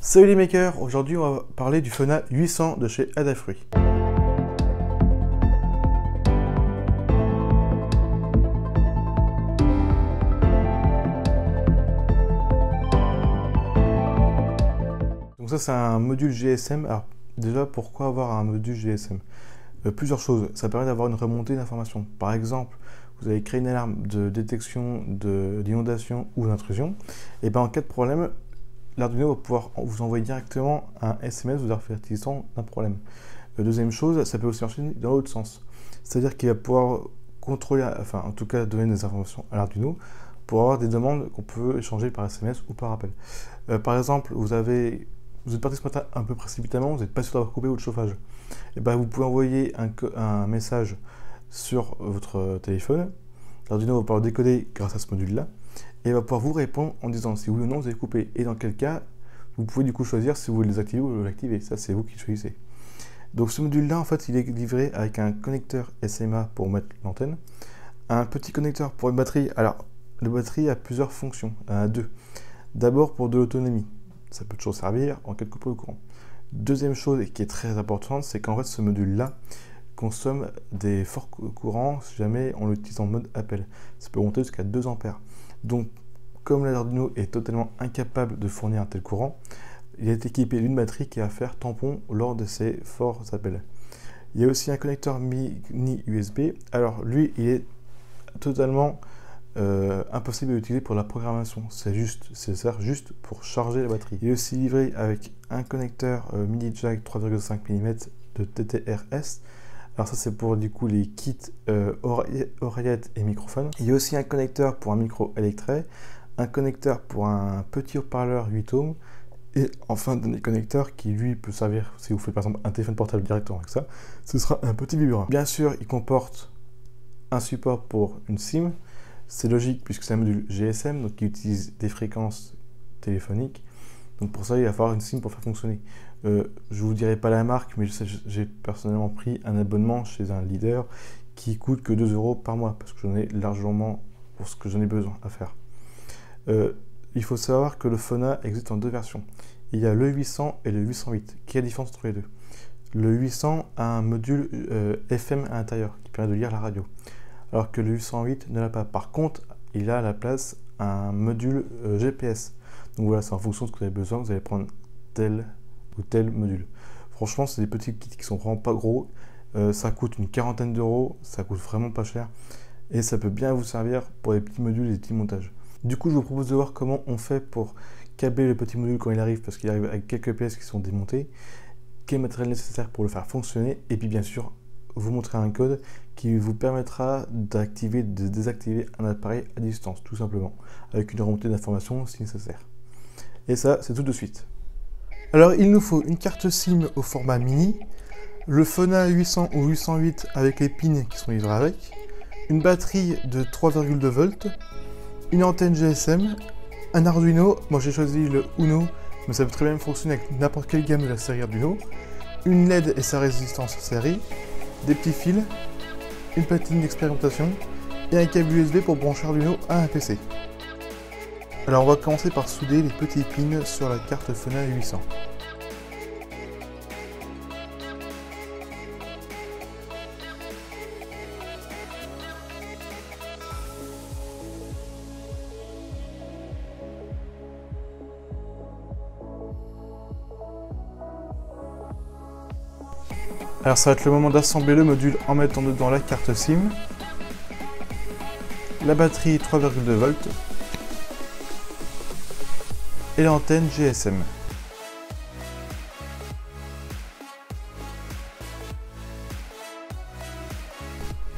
Salut les makers, aujourd'hui on va parler du Fauna 800 de chez Adafruit. Donc ça c'est un module GSM. Alors déjà pourquoi avoir un module GSM? Plusieurs choses, ça permet d'avoir une remontée d'informations. Par exemple, vous avez créé une alarme de détection d'inondation ou d'intrusion, et bien en cas de problème, l'Arduino va pouvoir vous envoyer directement un SMS vous avertissant d'un problème. Deuxième chose, ça peut aussi marcher dans l'autre sens. C'est-à-dire qu'il va pouvoir contrôler, enfin en tout cas donner des informations à l'Arduino pour avoir des demandes qu'on peut échanger par SMS ou par appel. Par exemple, vous êtes parti ce matin un peu précipitamment, vous n'êtes pas sûr d'avoir coupé votre chauffage. Et ben, vous pouvez envoyer un message sur votre téléphone. L'Arduino va pouvoir le décoder grâce à ce module-là. Et va pouvoir vous répondre en disant si oui ou non vous avez coupé. Et dans quel cas, vous pouvez du coup choisir si vous voulez les activer ou l'activer. Ça, c'est vous qui choisissez. Donc ce module-là, en fait, il est livré avec un connecteur SMA pour mettre l'antenne, un petit connecteur pour une batterie. Alors, la batterie a plusieurs fonctions, il y en a deux. D'abord pour de l'autonomie. Ça peut toujours servir en cas de coupure de courant. Deuxième chose, et qui est très importante, c'est qu'en fait, ce module-là consomme des forts courants si jamais on l'utilise en mode appel. Ça peut monter jusqu'à 2 ampères. Donc, comme l'Arduino est totalement incapable de fournir un tel courant, il est équipé d'une batterie qui va faire tampon lors de ces forts appels. Il y a aussi un connecteur mini USB. Alors, lui, il est totalement impossible à utiliser pour la programmation. Ça sert juste pour charger la batterie. Il est aussi livré avec un connecteur mini jack 3,5 mm de TTRS. Alors ça c'est pour du coup les kits oreillettes et microphones. Il y a aussi un connecteur pour un micro électret, un connecteur pour un petit haut-parleur 8 ohms, et enfin un dernier connecteur qui lui peut servir si vous faites par exemple un téléphone portable directement avec ça, ce sera un petit vibreur. Bien sûr il comporte un support pour une SIM, c'est logique puisque c'est un module GSM donc qui utilise des fréquences téléphoniques. Donc pour ça, il va falloir une SIM pour faire fonctionner. Je ne vous dirai pas la marque, mais j'ai personnellement pris un abonnement chez un leader qui coûte que 2 € par mois, parce que j'en ai largement pour ce que j'en ai besoin à faire. Il faut savoir que le Fauna existe en deux versions. Il y a le 800 et le 808. Quelle est la différence entre les deux? Le 800 a un module FM à l'intérieur, qui permet de lire la radio, alors que le 808 ne l'a pas. Par contre, il a à la place un module GPS. Donc voilà, c'est en fonction de ce que vous avez besoin, vous allez prendre tel ou tel module. Franchement, c'est des petits kits qui sont vraiment pas gros. Ça coûte une quarantaine d'euros, ça coûte vraiment pas cher. Et ça peut bien vous servir pour les petits modules et les petits montages. Du coup, je vous propose de voir comment on fait pour câbler le petit module quand il arrive, parce qu'il arrive avec quelques pièces qui sont démontées. Quel matériel nécessaire pour le faire fonctionner. Et puis bien sûr, vous montrer un code qui vous permettra d'activer, de désactiver un appareil à distance, tout simplement, avec une remontée d'informations si nécessaire. Et ça, c'est tout de suite. Alors, il nous faut une carte SIM au format mini, le Fauna 800 ou 808 avec les pins qui sont livrés avec, une batterie de 3,2 volts, une antenne GSM, un Arduino, moi j'ai choisi le Uno, mais ça peut très bien fonctionner avec n'importe quelle gamme de la série Arduino, une LED et sa résistance série, des petits fils, une platine d'expérimentation et un câble USB pour brancher Arduino à un PC. Alors on va commencer par souder les petits pins sur la carte Fauna 800. Alors ça va être le moment d'assembler le module en mettant dedans la carte SIM, la batterie 3,2 volts et l'antenne GSM.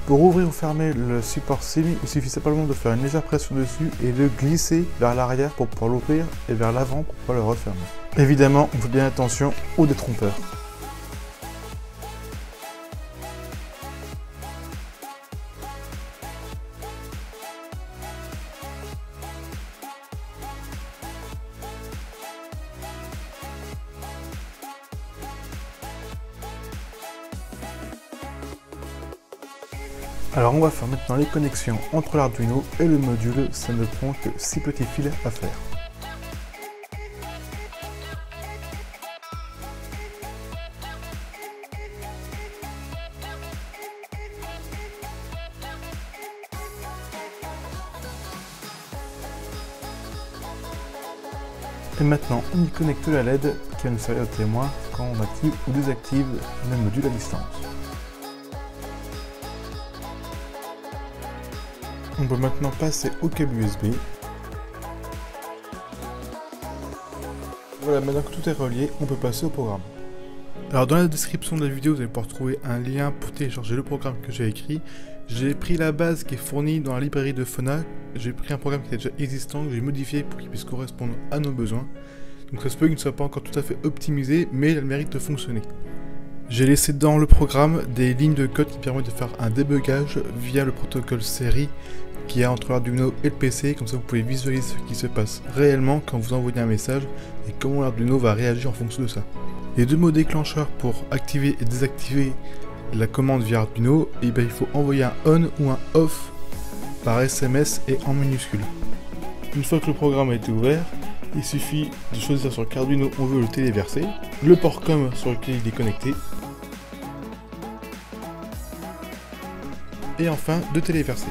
Pour ouvrir ou fermer le support SIM, il suffit simplement de faire une légère pression dessus et de glisser vers l'arrière pour pouvoir l'ouvrir et vers l'avant pour pouvoir le refermer. Évidemment, on fait bien attention aux détrompeurs. Alors on va faire maintenant les connexions entre l'Arduino et le module, ça ne prend que 6 petits fils à faire. Et maintenant, on y connecte la LED qui va nous servir de témoin quand on active ou désactive le module à distance. On peut maintenant passer au câble USB. Voilà, maintenant que tout est relié, on peut passer au programme. Alors dans la description de la vidéo, vous allez pouvoir trouver un lien pour télécharger le programme que j'ai écrit. J'ai pris la base qui est fournie dans la librairie de Phonak. J'ai pris un programme qui était déjà existant, que j'ai modifié pour qu'il puisse correspondre à nos besoins. Donc ça se peut qu'il ne soit pas encore tout à fait optimisé, mais il a le mérite de fonctionner. J'ai laissé dans le programme des lignes de code qui permettent de faire un débugage via le protocole série qu'il y a entre l'Arduino et le PC, comme ça vous pouvez visualiser ce qui se passe réellement quand vous envoyez un message et comment l'Arduino va réagir en fonction de ça. Les deux mots déclencheurs pour activer et désactiver la commande via Arduino, et bien il faut envoyer un on ou un off par SMS et en minuscule. Une fois que le programme a été ouvert, il suffit de choisir sur qu'Arduino on veut le téléverser, le port COM sur lequel il est connecté, et enfin de téléverser.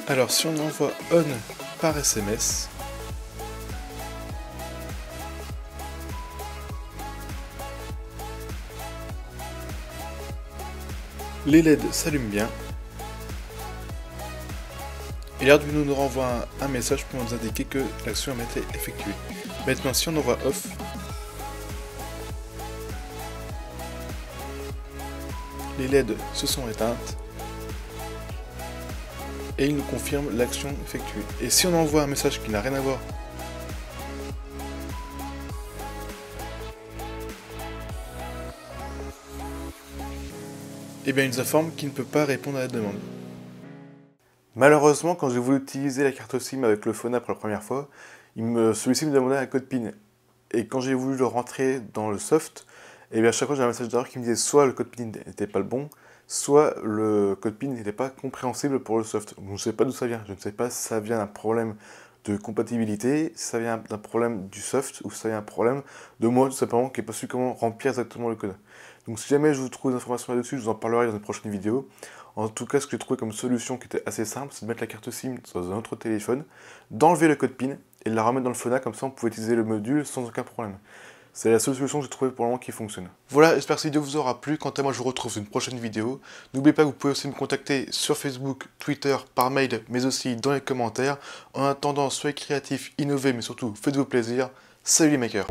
Alors si on envoie on par SMS, les LED s'allument bien et l'Arduino nous renvoie un message pour nous indiquer que l'action a été effectuée. Maintenant si on envoie off, les LED se sont éteintes et il nous confirme l'action effectuée. Et si on envoie un message qui n'a rien à voir, et bien il nous informe qu'il ne peut pas répondre à la demande. Malheureusement, quand j'ai voulu utiliser la carte SIM avec le Phonak pour la première fois, celui-ci me demandait un code PIN. Et quand j'ai voulu le rentrer dans le soft, et bien à chaque fois j'avais un message d'erreur qui me disait soit le code PIN n'était pas le bon, soit le code PIN n'était pas compréhensible pour le soft. Je ne sais pas d'où ça vient, je ne sais pas si ça vient d'un problème de compatibilité, si ça vient d'un problème du soft, ou si ça vient d'un problème de moi tout simplement qui n'ai pas su comment remplir exactement le code. Donc si jamais je vous trouve des informations là-dessus, je vous en parlerai dans une prochaine vidéo. En tout cas, ce que j'ai trouvé comme solution qui était assez simple, c'est de mettre la carte SIM dans un autre téléphone, d'enlever le code PIN et de la remettre dans le Phonak, comme ça on pouvait utiliser le module sans aucun problème. C'est la seule solution que j'ai trouvée pour le moment qui fonctionne. Voilà, j'espère que cette vidéo vous aura plu. Quant à moi, je vous retrouve dans une prochaine vidéo. N'oubliez pas que vous pouvez aussi me contacter sur Facebook, Twitter, par mail, mais aussi dans les commentaires. En attendant, soyez créatifs, innovez, mais surtout faites-vous plaisir. Salut les makers!